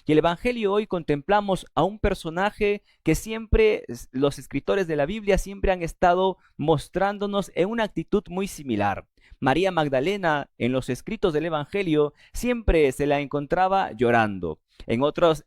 Y el Evangelio hoy contemplamos a un personaje que siempre los escritores de la Biblia siempre han estado mostrándonos en una actitud muy similar. María Magdalena, en los escritos del Evangelio, siempre se la encontraba llorando. En otras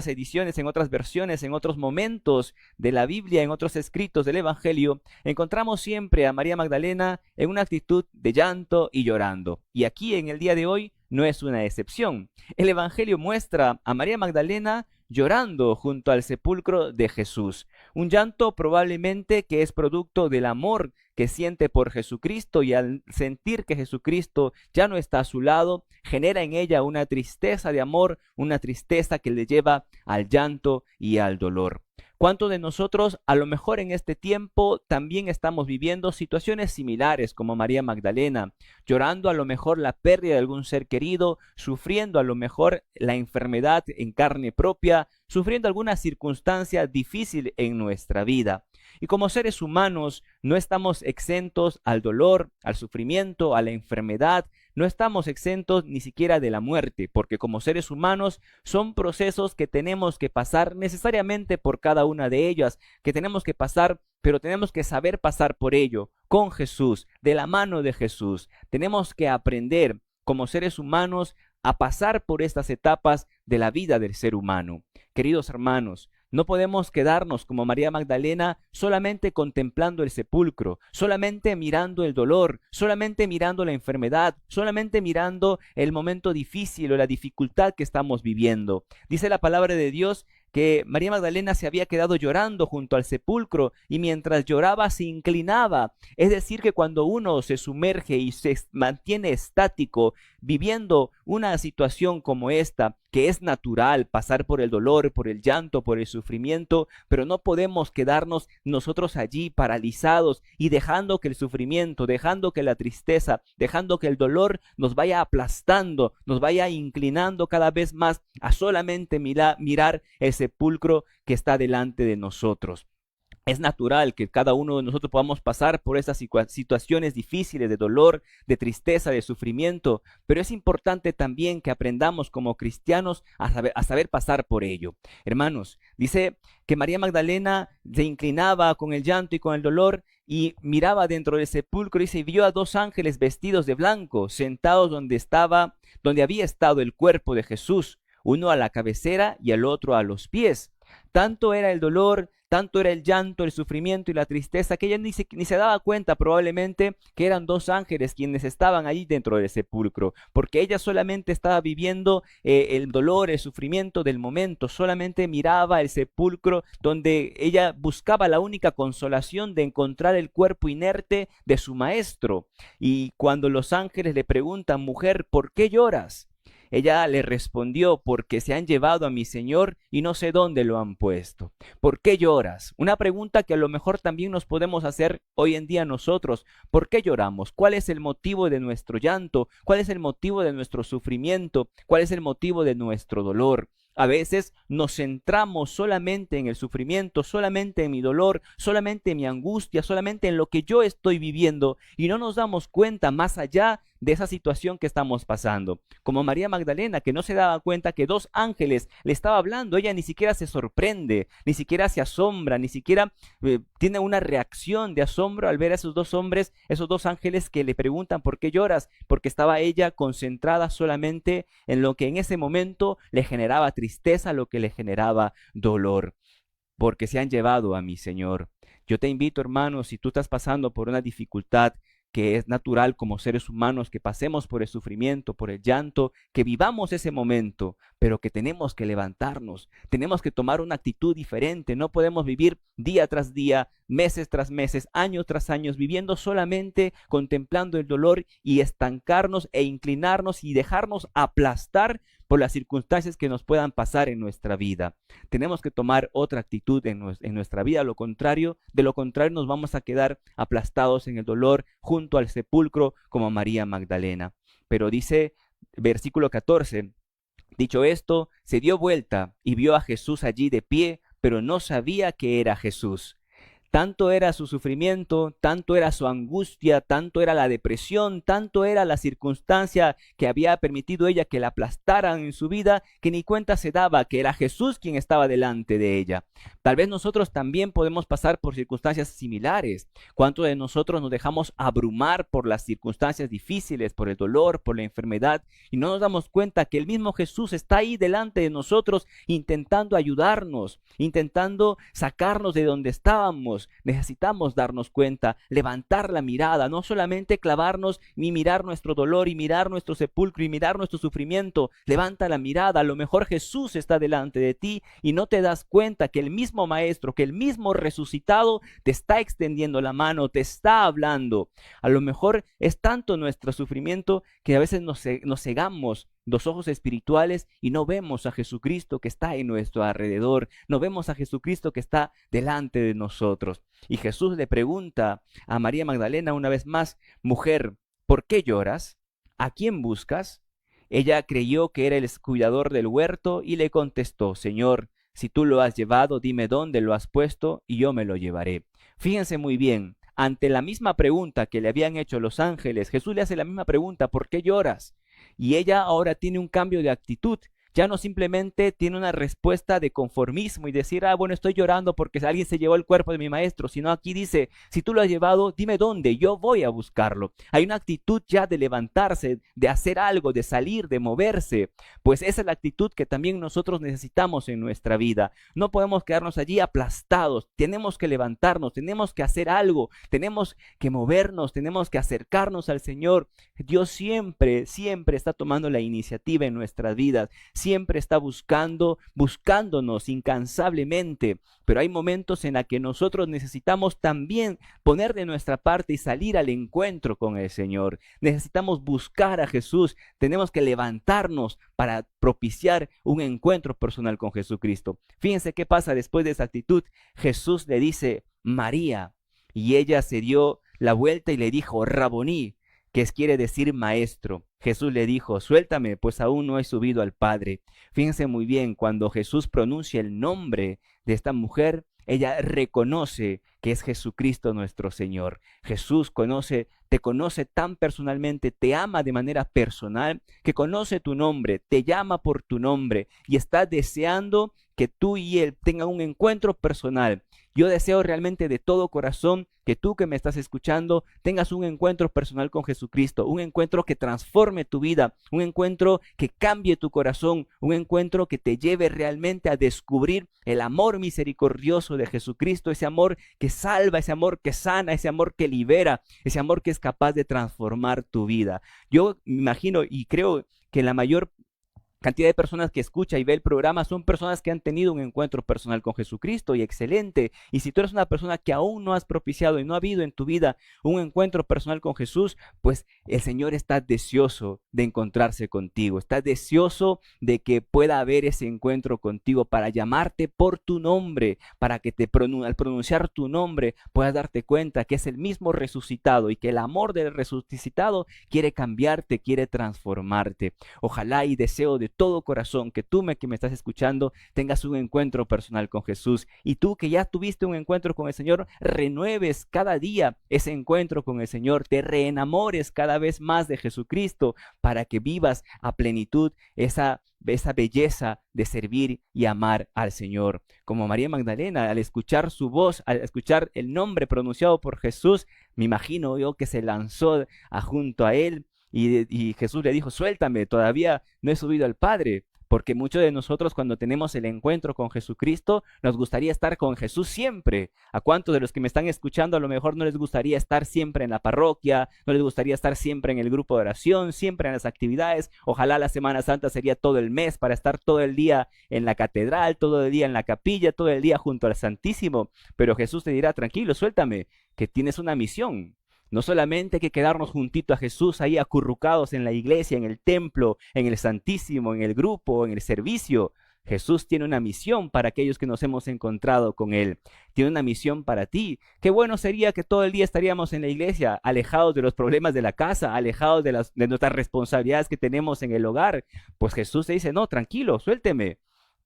ediciones, en otras versiones, en otros momentos de la Biblia, en otros escritos del Evangelio, encontramos siempre a María Magdalena en una actitud de llanto y llorando. Y aquí en el día de hoy no es una excepción. El Evangelio muestra a María Magdalena llorando junto al sepulcro de Jesús. Un llanto probablemente que es producto del amor que siente por Jesucristo, y al sentir que Jesucristo ya no está a su lado, genera en ella una tristeza de amor, una tristeza que le lleva al llanto y al dolor. ¿Cuántos de nosotros a lo mejor en este tiempo también estamos viviendo situaciones similares como María Magdalena, llorando a lo mejor la pérdida de algún ser querido, sufriendo a lo mejor la enfermedad en carne propia, sufriendo alguna circunstancia difícil en nuestra vida? Y como seres humanos no estamos exentos al dolor, al sufrimiento, a la enfermedad, no estamos exentos ni siquiera de la muerte, porque como seres humanos son procesos que tenemos que pasar necesariamente por cada una de ellas, que tenemos que pasar, pero tenemos que saber pasar por ello, con Jesús, de la mano de Jesús. Tenemos que aprender como seres humanos a pasar por estas etapas de la vida del ser humano. Queridos hermanos, no podemos quedarnos como María Magdalena solamente contemplando el sepulcro, solamente mirando el dolor, solamente mirando la enfermedad, solamente mirando el momento difícil o la dificultad que estamos viviendo. Dice la palabra de Dios que María Magdalena se había quedado llorando junto al sepulcro y mientras lloraba se inclinaba. Es decir, que cuando uno se sumerge y se mantiene estático viviendo una situación como esta, que es natural pasar por el dolor, por el llanto, por el sufrimiento, pero no podemos quedarnos nosotros allí paralizados y dejando que el sufrimiento, dejando que la tristeza, dejando que el dolor nos vaya aplastando, nos vaya inclinando cada vez más a solamente mirar el sepulcro que está delante de nosotros. Es natural que cada uno de nosotros podamos pasar por esas situaciones difíciles de dolor, de tristeza, de sufrimiento, pero es importante también que aprendamos como cristianos a saber pasar por ello. Hermanos, dice que María Magdalena se inclinaba con el llanto y con el dolor y miraba dentro del sepulcro y se vio a dos ángeles vestidos de blanco, sentados donde había estado el cuerpo de Jesús, uno a la cabecera y el otro a los pies. Tanto era el dolor, tanto era el llanto, el sufrimiento y la tristeza que ella ni se daba cuenta probablemente que eran dos ángeles quienes estaban allí dentro del sepulcro, porque ella solamente estaba viviendo el dolor, el sufrimiento del momento, solamente miraba el sepulcro donde ella buscaba la única consolación de encontrar el cuerpo inerte de su maestro. Y cuando los ángeles le preguntan: mujer, ¿por qué lloras? Ella le respondió: porque se han llevado a mi Señor y no sé dónde lo han puesto. ¿Por qué lloras? Una pregunta que a lo mejor también nos podemos hacer hoy en día nosotros. ¿Por qué lloramos? ¿Cuál es el motivo de nuestro llanto? ¿Cuál es el motivo de nuestro sufrimiento? ¿Cuál es el motivo de nuestro dolor? A veces nos centramos solamente en el sufrimiento, solamente en mi dolor, solamente en mi angustia, solamente en lo que yo estoy viviendo y no nos damos cuenta más allá de esa situación que estamos pasando. Como María Magdalena, que no se daba cuenta que dos ángeles le estaban hablando, ella ni siquiera se sorprende, ni siquiera se asombra, ni siquiera tiene una reacción de asombro al ver a esos dos hombres, esos dos ángeles que le preguntan: ¿por qué lloras? Porque estaba ella concentrada solamente en lo que en ese momento le generaba tristeza, lo que le generaba dolor. Porque se han llevado a mi Señor. Yo te invito, hermano, si tú estás pasando por una dificultad, que es natural como seres humanos que pasemos por el sufrimiento, por el llanto, que vivamos ese momento, pero que tenemos que levantarnos, tenemos que tomar una actitud diferente. No podemos vivir día tras día, meses tras meses, años tras años, viviendo solamente contemplando el dolor y estancarnos e inclinarnos y dejarnos aplastar por las circunstancias que nos puedan pasar en nuestra vida. Tenemos que tomar otra actitud en nuestra vida. De lo contrario nos vamos a quedar aplastados en el dolor junto al sepulcro como María Magdalena. Pero dice versículo 14, dicho esto, se dio vuelta y vio a Jesús allí de pie, pero no sabía que era Jesús. Tanto era su sufrimiento, tanto era su angustia, tanto era la depresión, tanto era la circunstancia que había permitido ella que la aplastaran en su vida, que ni cuenta se daba que era Jesús quien estaba delante de ella. Tal vez nosotros también podemos pasar por circunstancias similares. ¿Cuántos de nosotros nos dejamos abrumar por las circunstancias difíciles, por el dolor, por la enfermedad, y no nos damos cuenta que el mismo Jesús está ahí delante de nosotros intentando ayudarnos, intentando sacarnos de donde estábamos? Necesitamos darnos cuenta, levantar la mirada, no solamente clavarnos y mirar nuestro dolor y mirar nuestro sepulcro y mirar nuestro sufrimiento. Levanta la mirada, a lo mejor Jesús está delante de ti y no te das cuenta que el mismo Maestro, que el mismo resucitado te está extendiendo la mano, te está hablando. A lo mejor es tanto nuestro sufrimiento que a veces nos cegamos los ojos espirituales y no vemos a Jesucristo que está en nuestro alrededor, no vemos a Jesucristo que está delante de nosotros. Y Jesús le pregunta a María Magdalena una vez más: mujer, ¿por qué lloras? ¿A quién buscas? Ella creyó que era el cuidador del huerto y le contestó: Señor, si tú lo has llevado, dime dónde lo has puesto y yo me lo llevaré. Fíjense muy bien, ante la misma pregunta que le habían hecho los ángeles, Jesús le hace la misma pregunta: ¿por qué lloras? Y ella ahora tiene un cambio de actitud. Ya no simplemente tiene una respuesta de conformismo y decir: bueno, estoy llorando porque alguien se llevó el cuerpo de mi maestro, sino aquí dice: si tú lo has llevado, dime dónde, yo voy a buscarlo. Hay una actitud ya de levantarse, de hacer algo, de salir, de moverse. Pues esa es la actitud que también nosotros necesitamos en nuestra vida. No podemos quedarnos allí aplastados, tenemos que levantarnos, tenemos que hacer algo, tenemos que movernos, tenemos que acercarnos al Señor. Dios siempre está tomando la iniciativa en nuestras vidas. Siempre está buscándonos incansablemente, pero hay momentos en los que nosotros necesitamos también poner de nuestra parte y salir al encuentro con el Señor. Necesitamos buscar a Jesús, tenemos que levantarnos para propiciar un encuentro personal con Jesucristo. Fíjense qué pasa después de esa actitud. Jesús le dice: María, y ella se dio la vuelta y le dijo: Raboní, que quiere decir maestro. Jesús le dijo: suéltame, pues aún no he subido al Padre. Fíjense muy bien, cuando Jesús pronuncia el nombre de esta mujer, ella reconoce que es Jesucristo nuestro Señor. Jesús te conoce tan personalmente, te ama de manera personal, que conoce tu nombre, te llama por tu nombre y está deseando que tú y Él tengan un encuentro personal. Yo deseo realmente de todo corazón que tú que me estás escuchando tengas un encuentro personal con Jesucristo, un encuentro que transforme tu vida, un encuentro que cambie tu corazón, un encuentro que te lleve realmente a descubrir el amor misericordioso de Jesucristo, ese amor que salva, ese amor que sana, ese amor que libera, ese amor que es capaz de transformar tu vida. Yo me imagino y creo que la mayor cantidad de personas que escucha y ve el programa son personas que han tenido un encuentro personal con Jesucristo, y excelente. Y si tú eres una persona que aún no has propiciado y no ha habido en tu vida un encuentro personal con Jesús, pues el Señor está deseoso de encontrarse contigo, está deseoso de que pueda haber ese encuentro contigo para llamarte por tu nombre, para que al pronunciar tu nombre puedas darte cuenta que es el mismo resucitado y que el amor del resucitado quiere cambiarte, quiere transformarte. Ojalá y deseo de todo corazón que tú que me estás escuchando tengas un encuentro personal con Jesús, y tú que ya tuviste un encuentro con el Señor, renueves cada día ese encuentro con el Señor, te reenamores cada vez más de Jesucristo para que vivas a plenitud esa belleza de servir y amar al Señor. Como María Magdalena, al escuchar su voz, al escuchar el nombre pronunciado por Jesús, me imagino yo que se lanzó junto a él. Y Jesús le dijo: suéltame, todavía no he subido al Padre. Porque muchos de nosotros, cuando tenemos el encuentro con Jesucristo, nos gustaría estar con Jesús siempre. ¿A cuántos de los que me están escuchando a lo mejor no les gustaría estar siempre en la parroquia? ¿No les gustaría estar siempre en el grupo de oración, siempre en las actividades? Ojalá la Semana Santa sería todo el mes para estar todo el día en la catedral, todo el día en la capilla, todo el día junto al Santísimo. Pero Jesús te dirá: tranquilo, suéltame, que tienes una misión. No solamente hay que quedarnos juntito a Jesús ahí acurrucados en la iglesia, en el templo, en el Santísimo, en el grupo, en el servicio. Jesús tiene una misión para aquellos que nos hemos encontrado con Él. Tiene una misión para ti. Qué bueno sería que todo el día estaríamos en la iglesia, alejados de los problemas de la casa, alejados de nuestras responsabilidades que tenemos en el hogar. Pues Jesús te dice: no, tranquilo, suélteme.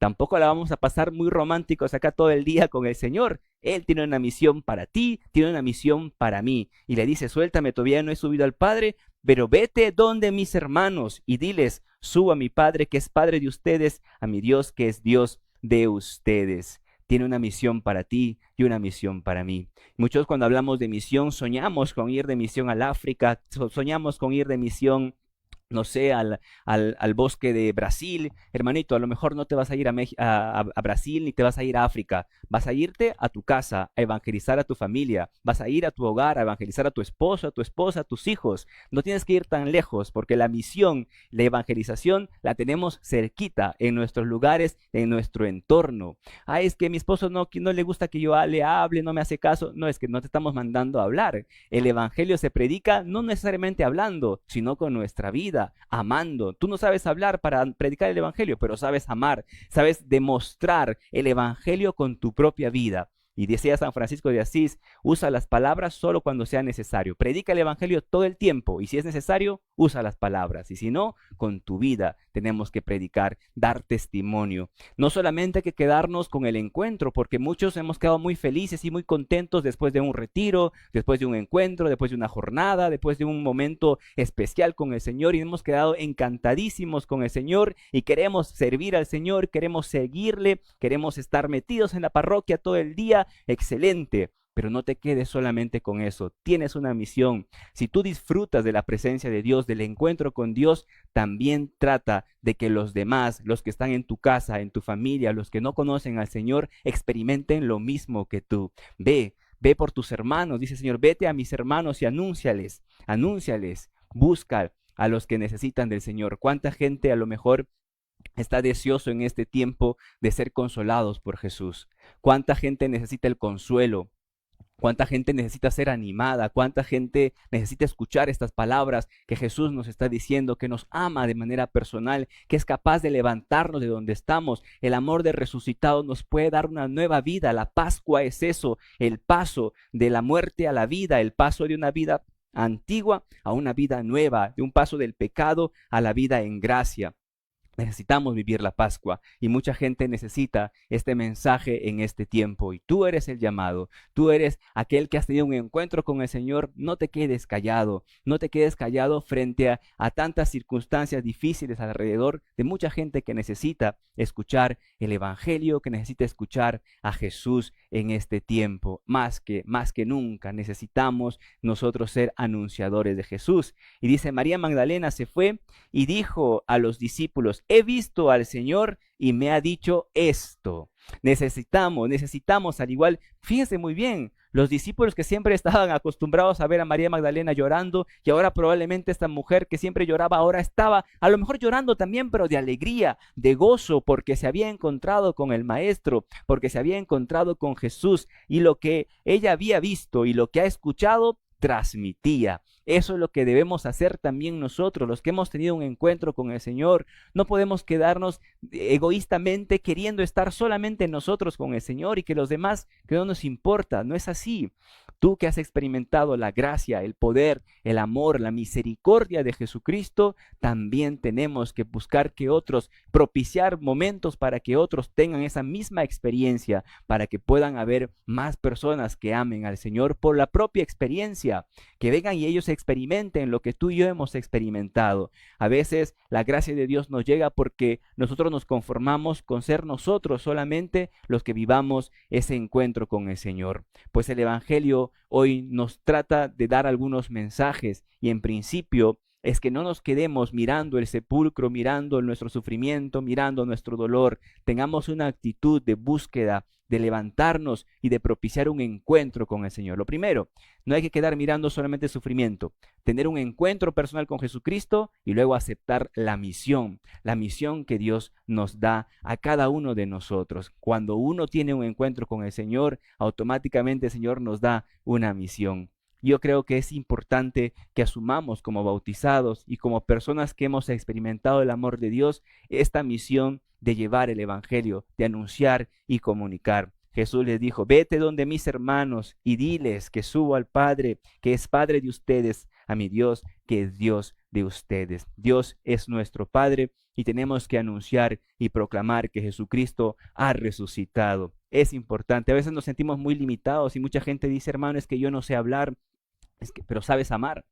Tampoco la vamos a pasar muy románticos acá todo el día con el Señor. Él tiene una misión para ti, tiene una misión para mí. Y le dice, suéltame, todavía no he subido al Padre, pero vete donde mis hermanos y diles, subo a mi Padre que es Padre de ustedes, a mi Dios que es Dios de ustedes. Tiene una misión para ti y una misión para mí. Muchos cuando hablamos de misión soñamos con ir de misión al África, soñamos con ir de misión, no sé, al bosque de Brasil. Hermanito, a lo mejor no te vas a ir a Brasil ni te vas a ir a África. Vas a irte a tu casa a evangelizar a tu familia. Vas a ir a tu hogar a evangelizar a tu esposo, a tu esposa, a tus hijos. No tienes que ir tan lejos porque la misión, la evangelización, la tenemos cerquita en nuestros lugares, en nuestro entorno. Ah, es que mi esposo no le gusta que yo le hable, no me hace caso. No, es que no te estamos mandando a hablar. El evangelio se predica no necesariamente hablando, sino con nuestra vida, amando. Tú no sabes hablar para predicar el evangelio, pero sabes amar, sabes demostrar el evangelio con tu propia vida. Y decía San Francisco de Asís, usa las palabras solo cuando sea necesario. Predica el evangelio todo el tiempo y si es necesario, usa las palabras. Y si no, con tu vida tenemos que predicar, dar testimonio. No solamente hay que quedarnos con el encuentro, porque muchos hemos quedado muy felices y muy contentos después de un retiro, después de un encuentro, después de una jornada, después de un momento especial con el Señor y hemos quedado encantadísimos con el Señor y queremos servir al Señor, queremos seguirle, queremos estar metidos en la parroquia todo el día. Excelente, pero no te quedes solamente con eso. Tienes una misión. Si tú disfrutas de la presencia de Dios, del encuentro con Dios, también trata de que los demás, los que están en tu casa, en tu familia, los que no conocen al Señor, experimenten lo mismo que tú. Ve por tus hermanos, dice el Señor, vete a mis hermanos y anúnciales, busca a los que necesitan del Señor. ¿Cuánta gente a lo mejor está deseoso en este tiempo de ser consolados por Jesús? ¿Cuánta gente necesita el consuelo? ¿Cuánta gente necesita ser animada? ¿Cuánta gente necesita escuchar estas palabras que Jesús nos está diciendo, que nos ama de manera personal, que es capaz de levantarnos de donde estamos? El amor del resucitado nos puede dar una nueva vida. La Pascua es eso, el paso de la muerte a la vida, el paso de una vida antigua a una vida nueva, de un paso del pecado a la vida en gracia. Necesitamos vivir la Pascua y mucha gente necesita este mensaje en este tiempo y tú eres el llamado, tú eres aquel que has tenido un encuentro con el Señor. No te quedes callado, no te quedes callado frente a tantas circunstancias difíciles alrededor de mucha gente que necesita escuchar el Evangelio, que necesita escuchar a Jesús en este tiempo. Más que nunca necesitamos nosotros ser anunciadores de Jesús. Y dice, María Magdalena se fue y dijo a los discípulos, he visto al Señor y me ha dicho esto. Necesitamos al igual, fíjense muy bien, los discípulos que siempre estaban acostumbrados a ver a María Magdalena llorando y ahora probablemente esta mujer que siempre lloraba ahora estaba a lo mejor llorando también, pero de alegría, de gozo, porque se había encontrado con el Maestro, porque se había encontrado con Jesús y lo que ella había visto y lo que ha escuchado transmitía. Eso es lo que debemos hacer también nosotros, los que hemos tenido un encuentro con el Señor. No podemos quedarnos egoístamente queriendo estar solamente nosotros con el Señor y que los demás, que no nos importa. No es así. Tú que has experimentado la gracia, el poder, el amor, la misericordia de Jesucristo, también tenemos que buscar que otros, propiciar momentos para que otros tengan esa misma experiencia, para que puedan haber más personas que amen al Señor por la propia experiencia, que vengan y ellos experimenten lo que tú y yo hemos experimentado. A veces la gracia de Dios nos llega porque nosotros nos conformamos con ser nosotros solamente los que vivamos ese encuentro con el Señor. Pues el Evangelio hoy nos trata de dar algunos mensajes y en principio es que no nos quedemos mirando el sepulcro, mirando nuestro sufrimiento, mirando nuestro dolor. Tengamos una actitud de búsqueda, de levantarnos y de propiciar un encuentro con el Señor. Lo primero, no hay que quedar mirando solamente el sufrimiento, tener un encuentro personal con Jesucristo y luego aceptar la misión que Dios nos da a cada uno de nosotros. Cuando uno tiene un encuentro con el Señor, automáticamente el Señor nos da una misión. Yo creo que es importante que asumamos como bautizados y como personas que hemos experimentado el amor de Dios esta misión de llevar el Evangelio, de anunciar y comunicar. Jesús les dijo, vete donde mis hermanos y diles que subo al Padre, que es Padre de ustedes, a mi Dios, que es Dios de ustedes. Dios es nuestro Padre y tenemos que anunciar y proclamar que Jesucristo ha resucitado. Es importante. A veces nos sentimos muy limitados y mucha gente dice, hermano, es que yo no sé hablar, pero sabes amar,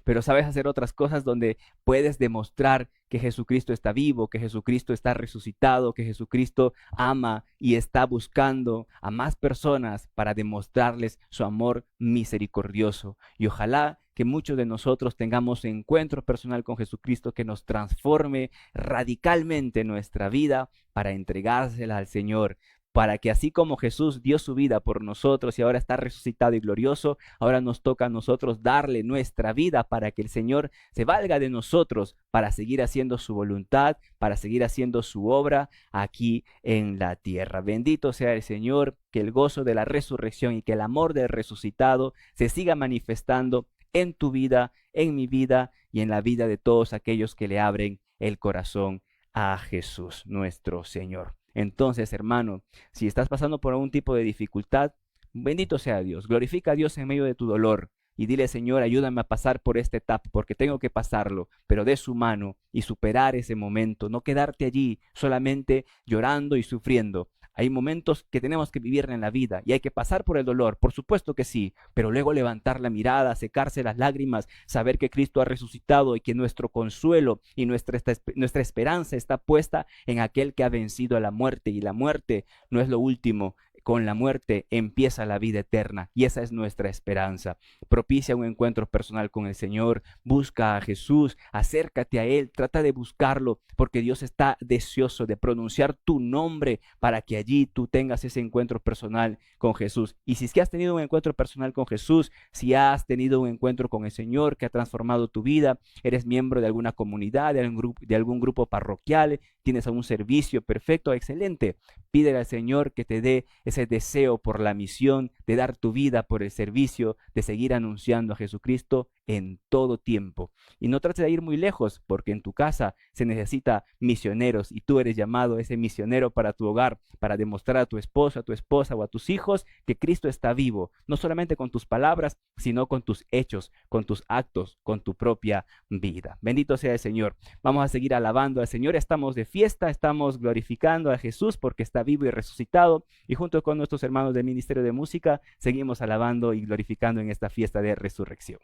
pero sabes hacer otras cosas donde puedes demostrar que Jesucristo está vivo, que Jesucristo está resucitado, que Jesucristo ama y está buscando a más personas para demostrarles su amor misericordioso. Y ojalá que muchos de nosotros tengamos encuentro personal con Jesucristo que nos transforme radicalmente nuestra vida para entregársela al Señor, para que así como Jesús dio su vida por nosotros y ahora está resucitado y glorioso, ahora nos toca a nosotros darle nuestra vida para que el Señor se valga de nosotros para seguir haciendo su voluntad, para seguir haciendo su obra aquí en la tierra. Bendito sea el Señor, que el gozo de la resurrección y que el amor del resucitado se siga manifestando en tu vida, en mi vida y en la vida de todos aquellos que le abren el corazón a Jesús, nuestro Señor. Entonces, hermano, si estás pasando por algún tipo de dificultad, bendito sea Dios, glorifica a Dios en medio de tu dolor y dile, Señor, ayúdame a pasar por esta etapa porque tengo que pasarlo, pero de su mano y superar ese momento, no quedarte allí solamente llorando y sufriendo. Hay momentos que tenemos que vivir en la vida y hay que pasar por el dolor, por supuesto que sí, pero luego levantar la mirada, secarse las lágrimas, saber que Cristo ha resucitado y que nuestro consuelo y nuestra esperanza está puesta en aquel que ha vencido a la muerte, y la muerte no es lo último. Con la muerte empieza la vida eterna y esa es nuestra esperanza. Propicia un encuentro personal con el Señor, busca a Jesús, acércate a Él, trata de buscarlo porque Dios está deseoso de pronunciar tu nombre para que allí tú tengas ese encuentro personal con Jesús. Y si es que has tenido un encuentro personal con Jesús, si has tenido un encuentro con el Señor que ha transformado tu vida, eres miembro de alguna comunidad, de algún grupo parroquial, tienes algún servicio perfecto, excelente. Pídele al Señor que te dé ese deseo por la misión de dar tu vida por el servicio, de seguir anunciando a Jesucristo en todo tiempo. Y no trates de ir muy lejos, porque en tu casa se necesita misioneros y tú eres llamado ese misionero para tu hogar, para demostrar a tu esposo, a tu esposa o a tus hijos que Cristo está vivo, no solamente con tus palabras, sino con tus hechos, con tus actos, con tu propia vida. Bendito sea el Señor. Vamos a seguir alabando al Señor. Estamos de fiesta, estamos glorificando a Jesús porque está vivo y resucitado, y junto con nuestros hermanos del Ministerio de Música seguimos alabando y glorificando en esta fiesta de resurrección.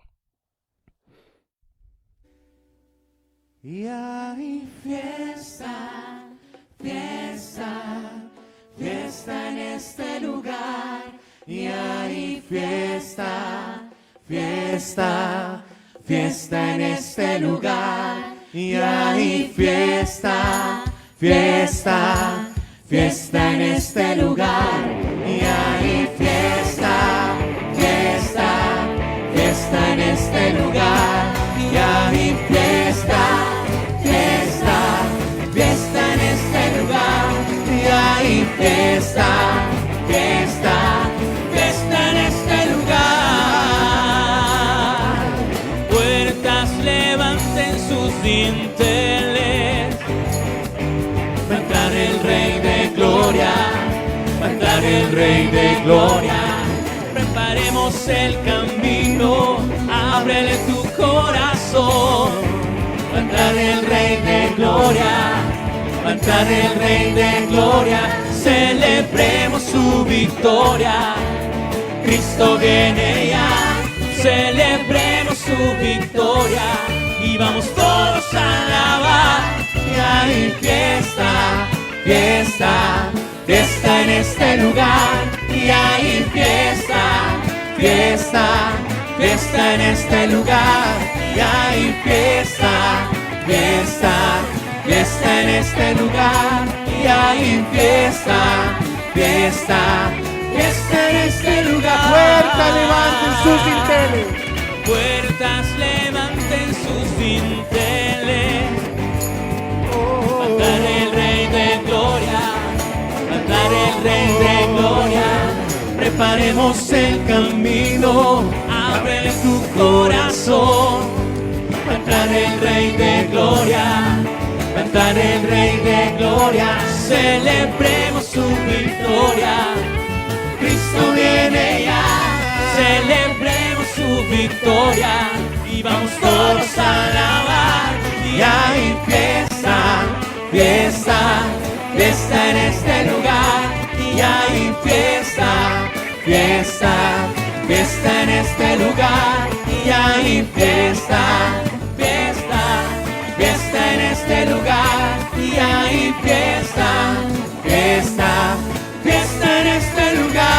Y hay fiesta, fiesta, fiesta en este lugar. Y hay fiesta, fiesta, fiesta en este lugar. Y hay fiesta, fiesta, fiesta en este lugar. Y hay fiesta, fiesta, fiesta en este lugar. Y hay fiesta, fiesta, fiesta en este lugar. Y hay fiesta, fiesta, fiesta en este lugar. Puertas levanten sus dinteles, va a entrar el Rey de Gloria, va a entrar el Rey de Gloria. Preparemos el camino, ábrele tu corazón. Va a entrar el Rey de Gloria, va a entrar el Rey de Gloria. Celebremos su victoria, Cristo viene ya. Celebremos su victoria y vamos todos a alabar. Y hay fiesta, fiesta, fiesta en este lugar. Y hay fiesta, fiesta, fiesta en este lugar. Y hay fiesta, fiesta, fiesta en este lugar. Y hay fiesta, fiesta, fiesta en este lugar. Puertas levanten sus dinteles. Puertas levanten sus dinteles. Va a entrar el Rey de Gloria, va a entrar el Rey de Gloria. Preparemos el camino, ábrele tu corazón. Va a entrar el Rey de Gloria, va a entrar el Rey de Gloria. Celebremos su victoria, Cristo viene ya. Celebremos su victoria y vamos todos a alabar. Y hay fiesta, fiesta, fiesta en este lugar. Y hay fiesta, fiesta, fiesta en este lugar. Y hay fiesta, fiesta, fiesta en este lugar. Y hay fiesta, fiesta, fiesta en este lugar.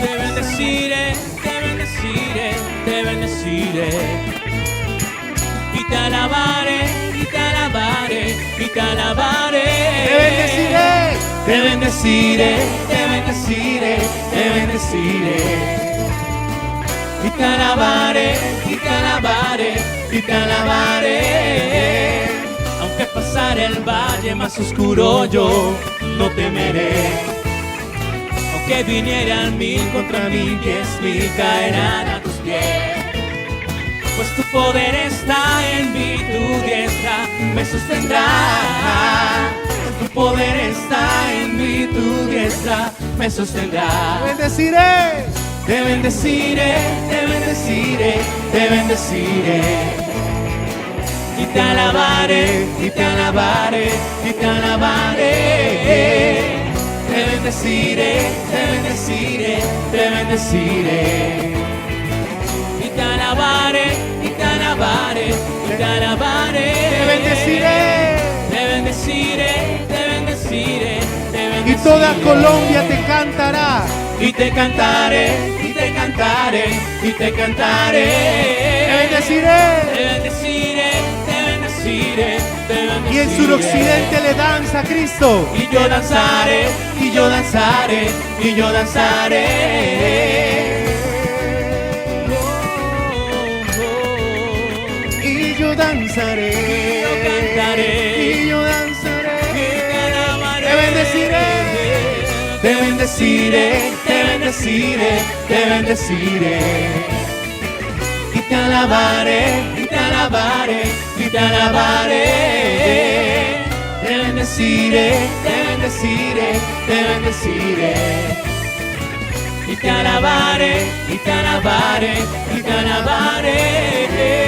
Te bendeciré, te bendeciré, te bendeciré. Y te alabaré, y te alabaré, y te alabaré. Te bendeciré. Te bendeciré, te bendeciré, te bendeciré. Y te alabaré, y te alabaré, y te alabaré. Aunque pasare el valle más oscuro, yo no temeré. Aunque vinieran 1000 contra mí, 10.000 caerán a tus pies. Pues tu poder está en mí, tu diestra me sostendrá. Pues tu poder está en mí, tu diestra me sostendrá. Te bendeciré. Te bendeciré, te bendeciré, te bendeciré. Y te alabaré, y te alabaré, y te alabaré. Te bendeciré, te bendeciré, te bendeciré. Y te alabaré, y te alabaré, y te alabaré. Te bendeciré. Te bendeciré, te bendeciré, te bendeciré. Y toda Colombia te cantará. Y te cantaré, y te cantaré, y te cantaré. Te bendeciré. Te bendeciré, te bendeciré, te bendeciré. Y el suroccidente le danza a Cristo. Y yo danzaré, y yo danzaré, y yo danzaré. Y yo danzaré. Y yo cantaré. Y yo danzaré. Y te alabaré. Te bendeciré. Te bendeciré, te bendeciré, te bendeciré. Y te alabaré, y te alabaré, y te alabaré. Te bendeciré, te bendeciré, te bendeciré. Y te alabaré, y te alabaré, y te alabaré.